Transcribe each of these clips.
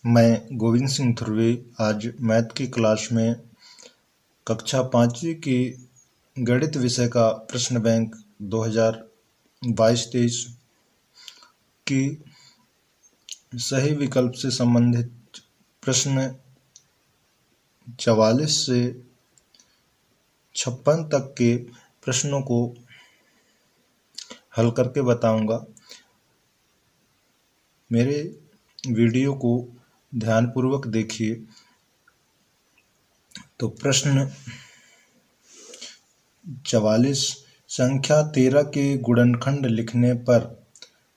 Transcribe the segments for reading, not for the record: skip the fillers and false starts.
मैं गोविंद सिंह ध्रुवे आज मैथ की क्लास में कक्षा 5वीं की गणित विषय का प्रश्न बैंक 2022-23 की सही विकल्प से संबंधित प्रश्न 44 से 56 तक के प्रश्नों को हल करके बताऊंगा। मेरे वीडियो को ध्यानपूर्वक देखिए। तो प्रश्न 44, संख्या 13 के गुणनखंड लिखने पर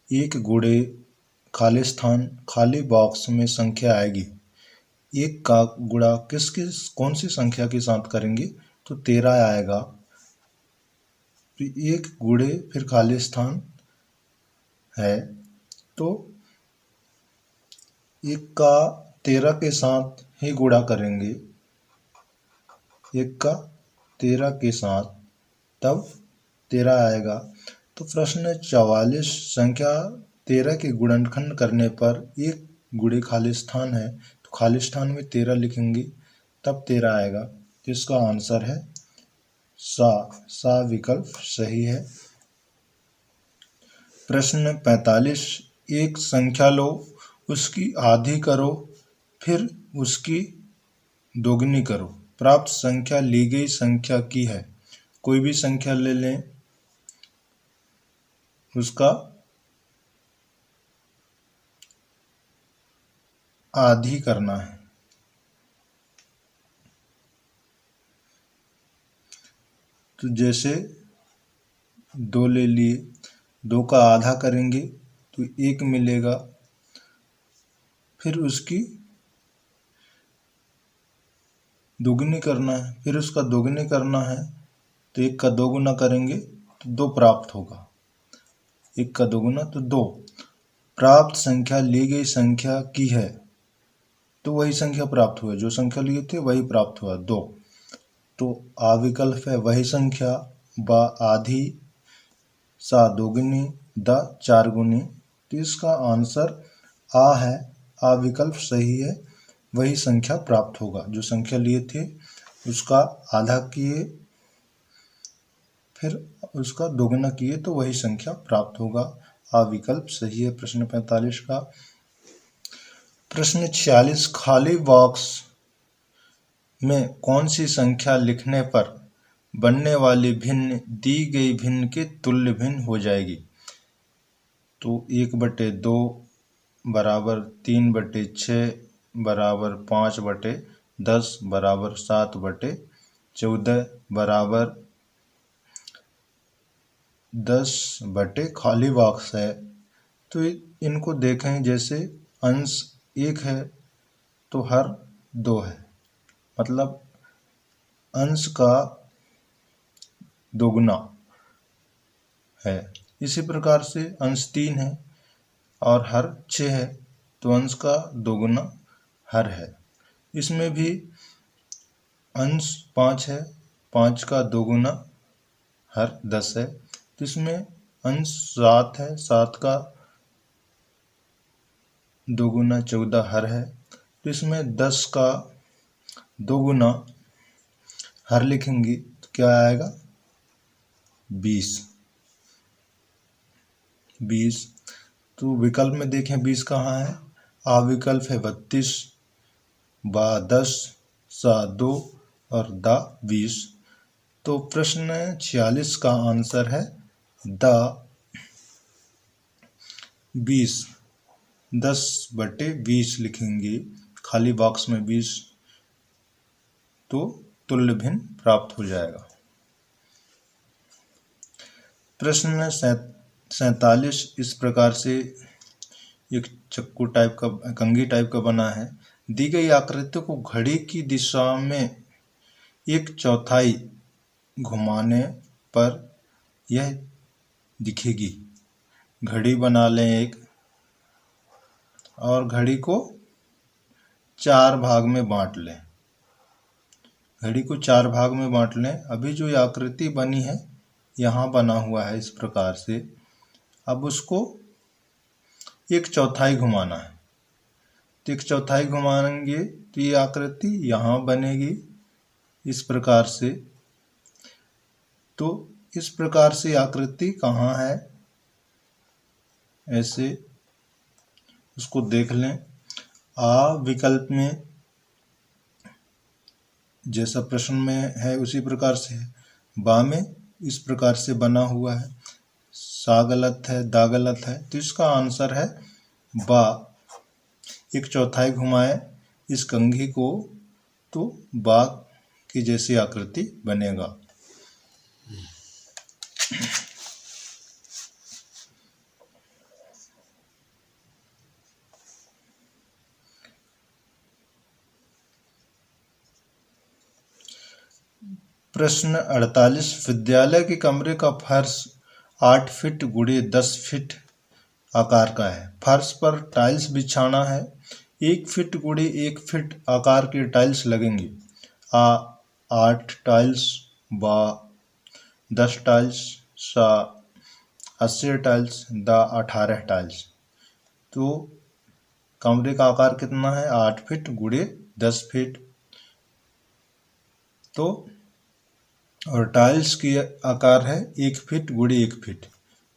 एक गुणे खाली स्थान खाली बॉक्स में संख्या आएगी। एक का गुणा कौन सी संख्या के साथ करेंगे? तो 13 आएगा। एक गुणे फिर खाली स्थान है तो एक का 13 के साथ ही गुणा करेंगे। एक का 13 के साथ, तब 13 आएगा। तो प्रश्न 44, संख्या 13 के गुणनखंड करने पर एक गुणे खाली स्थान है तो खाली स्थान में 13 लिखेंगे, तब 13 आएगा। तो इसका आंसर है सा विकल्प सही है। प्रश्न 45, एक संख्या लो, उसकी आधी करो, फिर उसकी दोगुनी करो। प्राप्त संख्या ली गई संख्या की है। कोई भी संख्या ले लें, उसका आधी करना है। तो जैसे 2 ले लिए, 2 का आधा करेंगे तो 1 मिलेगा, फिर उसकी दोगुनी करना है, फिर उसका दोगुनी करना है तो 1 का 2 गुना करेंगे तो 2 प्राप्त होगा। 1 का 2 गुना तो 2। प्राप्त संख्या ली गई संख्या की है, तो वही संख्या प्राप्त हुआ, जो संख्या लिए थे वही प्राप्त हुआ, 2। तो आ विकल्प है वही संख्या, ब आधी, सा दोगुनी, द 4 गुनी। तो इसका आंसर आ है। आ विकल्प सही है। वही संख्या प्राप्त होगा, जो संख्या लिए थे उसका आधा किए, फिर उसका दोगुना किए तो वही संख्या प्राप्त होगा। आ विकल्प सही है प्रश्न 45 का। प्रश्न 46, खाली बॉक्स में कौन सी संख्या लिखने पर बनने वाली भिन्न दी गई भिन्न के तुल्य भिन्न हो जाएगी? तो 1/2 बराबर 3/6 बराबर 5/10 बराबर 7/14 बराबर 10 खाली बॉक्स है। तो इनको देखें, जैसे अंश 1 है तो हर 2 है, मतलब अंश का दोगुना है। इसी प्रकार से अंश 3 है और हर 6 है तो अंश का दोगुना हर है। इसमें भी अंश 5 है, 5 का दोगुना हर 10 है। तो इसमें अंश 7 है, 7 का दोगुना 14 हर है। तो इसमें 10 का दोगुना हर लिखेंगे तो क्या आएगा? 20। तो विकल्प में देखें 20 कहाँ है? आ विकल्प है 32, बा 10, सा 2 और दा 20। तो प्रश्न 46 का आंसर है दा 20। 10/20 लिखेंगे, खाली बॉक्स में 20, तो तुल्य भिन्न प्राप्त हो जाएगा। प्रश्न 47, इस प्रकार से एक चक्कू टाइप का, कंघी टाइप का बना है। दी गई आकृति को घड़ी की दिशा में 1/4 घुमाने पर यह दिखेगी। घड़ी बना लें एक, और घड़ी को 4 भाग में बांट लें। घड़ी को 4 भाग में बांट लें। अभी जो आकृति बनी है यहाँ बना हुआ है इस प्रकार से। अब उसको 1/4 घुमाना है। तो 1/4 घुमाएंगे तो ये आकृति यहाँ बनेगी इस प्रकार से। तो इस प्रकार से आकृति कहाँ है, ऐसे उसको देख लें। आ विकल्प में जैसा प्रश्न में है उसी प्रकार से है, बा में इस प्रकार से बना हुआ है, सा गलत है, दा गलत है, तो इसका आंसर है बा। 1/4 घुमाए इस कंघी को तो बा की जैसी आकृति बनेगा। प्रश्न 48, विद्यालय के कमरे का फर्श 8 फीट गुणे 10 फीट आकार का है। फर्श पर टाइल्स बिछाना है। 1 फीट गुणे 1 फीट आकार के टाइल्स लगेंगे। आ 8 टाइल्स, बा 10 टाइल्स, सा 80 टाइल्स, दा 18 टाइल्स। तो कमरे का आकार कितना है, 8 फीट गुणे 10 फीट। तो और टाइल्स की आकार है 1 फीट गुणे 1 फीट।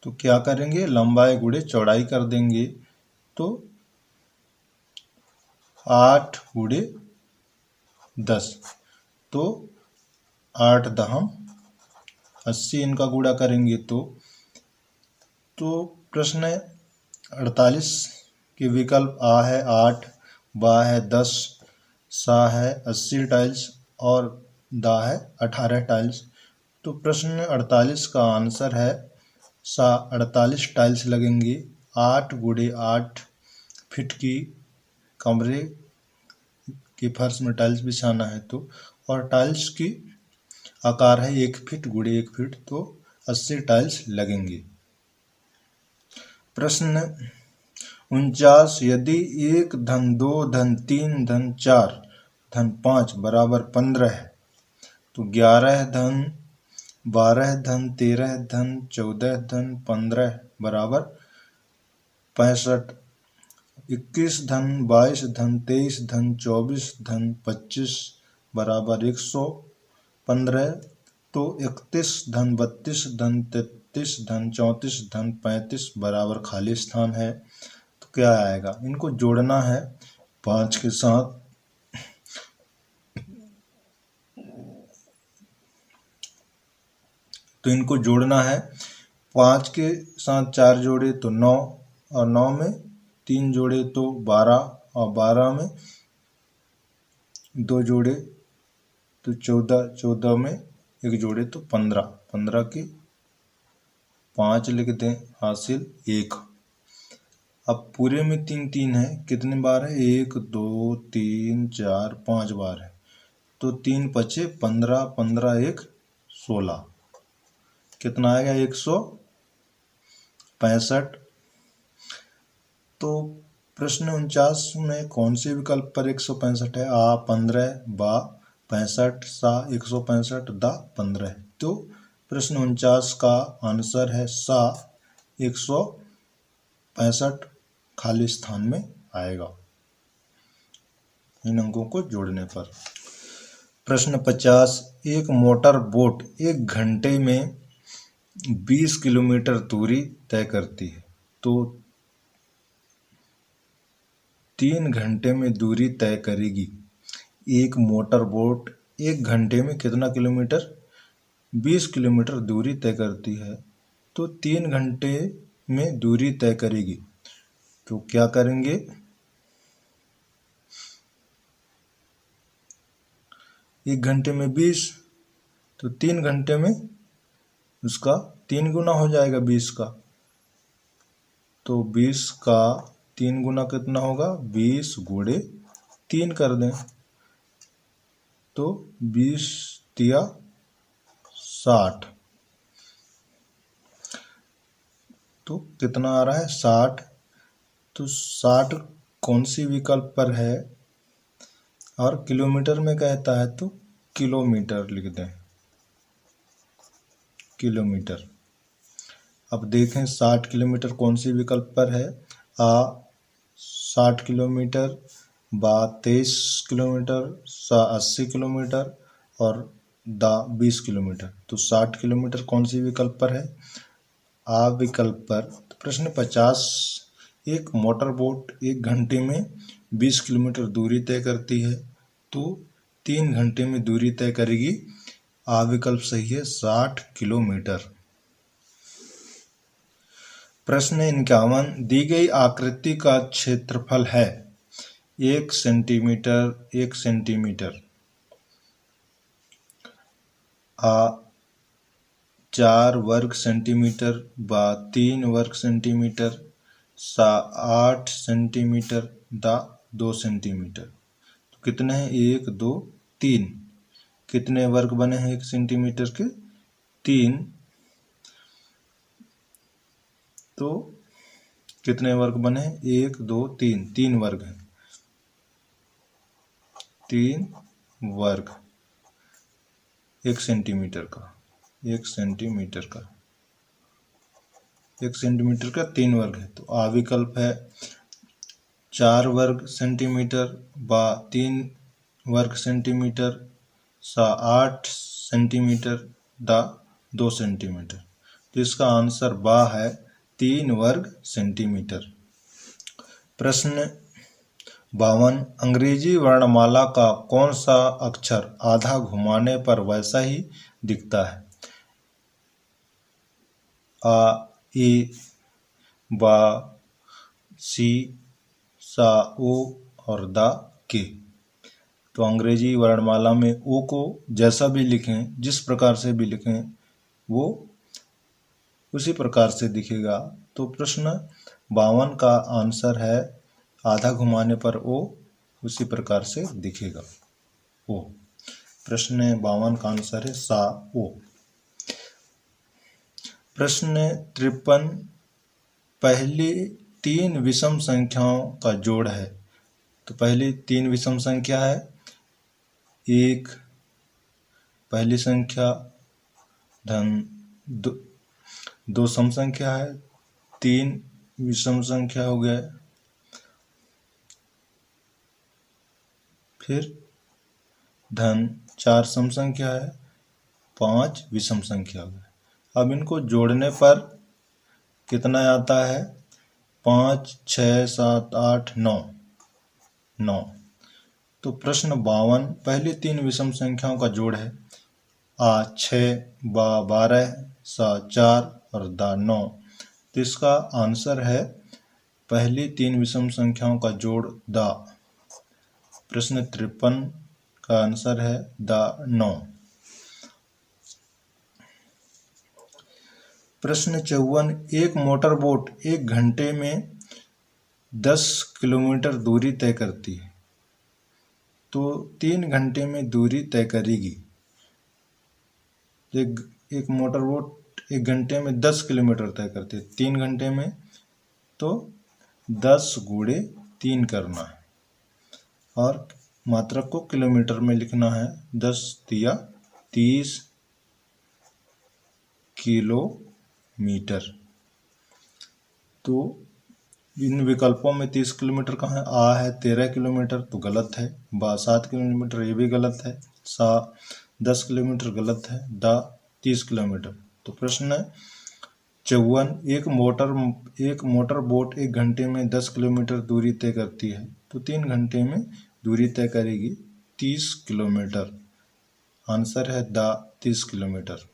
तो क्या करेंगे, लंबाई गुणे चौड़ाई कर देंगे। तो 8 गुणे 10, तो 8 दहम 80, इनका गुणा करेंगे तो प्रश्न 48 के विकल्प आ है 8, बा है 10, सा है 80 टाइल्स और दा है 18 टाइल्स। तो प्रश्न 48 का आंसर है सा, 48 टाइल्स लगेंगे। 8 गुणे 8 फीट की कमरे के फर्श में टाइल्स बिछाना है तो, और टाइल्स की आकार है 1 फीट गुणे 1 फीट, तो 80 टाइल्स लगेंगे। प्रश्न 49, यदि 1 धन 2 धन 3 धन 4 धन 5 बराबर 15 है तो 11 धन 12 धन 13 धन 14 धन 15 बराबर 65। 21 धन 22 धन 23 धन 24 धन 25 बराबर 115। तो 31 धन 32 धन 33 धन 34 धन 35 बराबर खाली स्थान है। तो क्या आएगा, इनको जोड़ना है 5 के साथ। तो इनको जोड़ना है 5 के साथ 4 जोड़े तो 9, और 9 में 3 जोड़े तो 12, और 12 में 2 जोड़े तो 14, 14 में 1 जोड़े तो 15, 15 की 5 लिख दें, हासिल 1। अब पूरे में 3 3 है, कितने बार है, 1 2 3 4 5 बार है। तो 3 पचे 15, 15 1 16, कितना आएगा 165। तो प्रश्न 49 में कौन से विकल्प पर 165 है, आ 15, बा 65, सा 165, दा 15 है। तो प्रश्न 49 का आंसर है सा, 165 खाली स्थान में आएगा इन अंकों को जोड़ने पर। प्रश्न 50, एक मोटर बोट 1 घंटे में 20 किलोमीटर दूरी तय करती है तो 3 घंटे में दूरी तय करेगी। एक मोटर बोट 1 घंटे में कितना किलोमीटर, 20 किलोमीटर दूरी तय करती है तो 3 घंटे में दूरी तय करेगी। तो क्या करेंगे, एक घंटे में 20, तो 3 घंटे में उसका 3 गुना हो जाएगा 20 का। तो 20 का 3 गुना कितना होगा, 20 गुणे 3 कर दें तो 20 तिया 60, तो कितना आ रहा है 60। तो 60 कौन सी विकल्प पर है, और किलोमीटर में कहता है तो किलोमीटर लिख दें, किलोमीटर। अब देखें 60 किलोमीटर कौन सी विकल्प पर है, आ 60 किलोमीटर, बा 23 किलोमीटर, सा 80 किलोमीटर और दा 20 किलोमीटर। तो 60 किलोमीटर कौन सी विकल्प पर है? आ विकल्प पर। तो प्रश्न 50, एक मोटर बोट 1 घंटे में 20 किलोमीटर दूरी तय करती है, तो 3 घंटे में दूरी तय करेगी। आ विकल्प सही है, 60 किलोमीटर। प्रश्न 51, दी गई आकृति का क्षेत्रफल है 1 सेंटीमीटर, 1 सेंटीमीटर, आ 4 वर्ग सेंटीमीटर, बा 3 वर्ग सेंटीमीटर, सा 8 सेंटीमीटर, दा 2 सेंटीमीटर। तो कितने हैं? 1 2 3। कितने वर्ग बने हैं 1 सेंटीमीटर के? 3। तो कितने वर्ग बने हैं? 1 2 3, 3 वर्ग हैं। 3 वर्ग 1 सेंटीमीटर का, 1 सेंटीमीटर का, 1 सेंटीमीटर का 3 वर्ग है। तो आ विकल्प है 4 वर्ग सेंटीमीटर, बा 3 वर्ग सेंटीमीटर, सा 8 सेंटीमीटर, दा 2 सेंटीमीटर। तो इसका आंसर बा है 3 वर्ग सेंटीमीटर। प्रश्न 52, अंग्रेजी वर्णमाला का कौन सा अक्षर आधा घुमाने पर वैसा ही दिखता है? आ, ए, बा, सी, सा, ओ और दा, के। तो अंग्रेजी वर्णमाला में ओ को जैसा भी लिखें, जिस प्रकार से भी लिखें, वो उसी प्रकार से दिखेगा। तो प्रश्न 52 का आंसर है आधा घुमाने पर ओ उसी प्रकार से दिखेगा, ओ। प्रश्न 52 का आंसर है सा, ओ। प्रश्न 53, पहली 3 विषम संख्याओं का जोड़ है। तो पहली 3 विषम संख्या है 1 पहली संख्या, धन 2 सम संख्या है, 3 विषम संख्या हो गए, फिर धन 4 सम संख्या है, 5 विषम संख्या हो गए। अब इनको जोड़ने पर कितना आता है? 5 6 7 8 9 9। तो प्रश्न 52, पहली 3 विषम संख्याओं का जोड़ है। आ 6, बा 12, सा 4 और दा 9। तो इसका आंसर है पहली 3 विषम संख्याओं का जोड़ दा। प्रश्न 53 का आंसर है दा 9। प्रश्न 54, एक मोटर बोट 1 घंटे में 10 किलोमीटर दूरी तय करती है, तो 3 घंटे में दूरी तय करेगी। एक मोटर बोट 1 घंटे में 10 किलोमीटर तय करती है, 3 घंटे में तो 10 गुणे 3 करना है और मात्रक को किलोमीटर में लिखना है। 10 तिया 30 किलोमीटर। तो इन विकल्पों में 30 किलोमीटर कहाँ है? आ है 13 किलोमीटर, तो गलत है। बा 7 किलोमीटर, ये भी गलत है। सा 10 किलोमीटर, गलत है। दा 30 किलोमीटर। तो प्रश्न 54, एक मोटर बोट 1 घंटे में 10 किलोमीटर दूरी तय करती है, तो 3 घंटे में दूरी तय करेगी 30 किलोमीटर। आंसर है दा 30 किलोमीटर।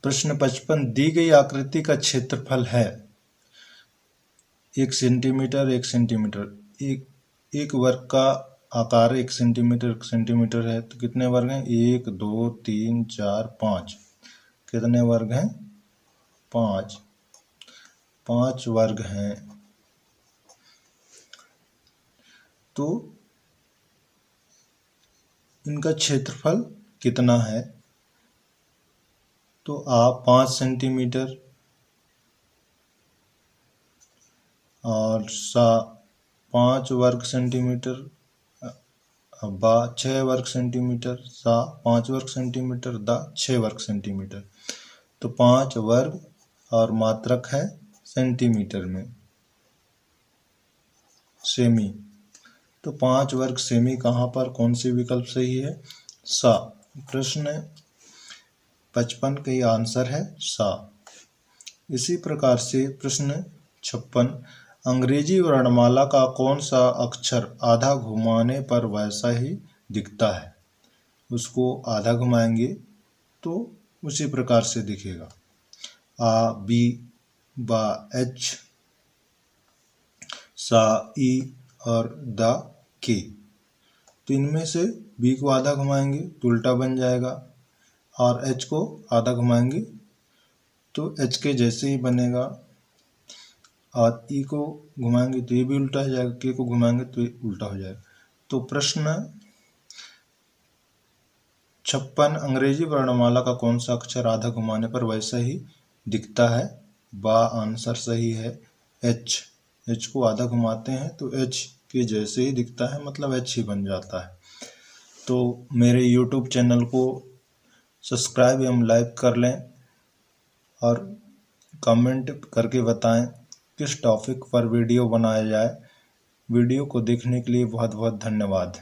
प्रश्न 55, दी गई आकृति का क्षेत्रफल है 1 सेंटीमीटर, 1 सेंटीमीटर। एक वर्ग का आकार 1 सेंटीमीटर है, तो कितने वर्ग हैं? 1 2 3 4 5। कितने वर्ग हैं? 5। 5 वर्ग हैं। तो इनका क्षेत्रफल कितना है? तो आप 5 सेंटीमीटर और 5 वर्ग सेंटीमीटर बा 6 वर्ग सेंटीमीटर, सा 5 वर्ग सेंटीमीटर, दा 6 वर्ग सेंटीमीटर। तो 5 वर्ग और मात्रक है सेंटीमीटर में, सेमी। तो 5 वर्ग सेमी कहाँ पर, कौन सी विकल्प सही है? सा। प्रश्न 55 का ही आंसर है सा। इसी प्रकार से प्रश्न 56, अंग्रेजी वर्णमाला का कौन सा अक्षर आधा घुमाने पर वैसा ही दिखता है? उसको आधा घुमाएंगे तो उसी प्रकार से दिखेगा। आ, बी, बा, एच, सा, ई और दा, के। तो इनमें से बी को आधा घुमाएंगे तो उल्टा बन जाएगा, और एच को आधा घुमाएंगे तो एच के जैसे ही बनेगा, और ई को घुमाएंगे तो ये भी उल्टा हो जाएगा, के को घुमाएंगे तो ये उल्टा हो जाएगा। तो प्रश्न 56, अंग्रेजी वर्णमाला का कौन सा अक्षर आधा घुमाने पर वैसा ही दिखता है? बा आंसर सही है, एच। एच को आधा घुमाते हैं तो एच के जैसे ही दिखता है, मतलब एच ही बन जाता है। तो मेरे YouTube चैनल को सब्सक्राइब एवं लाइक कर लें और कमेंट करके बताएं किस टॉपिक पर वीडियो बनाया जाए। वीडियो को देखने के लिए बहुत बहुत धन्यवाद।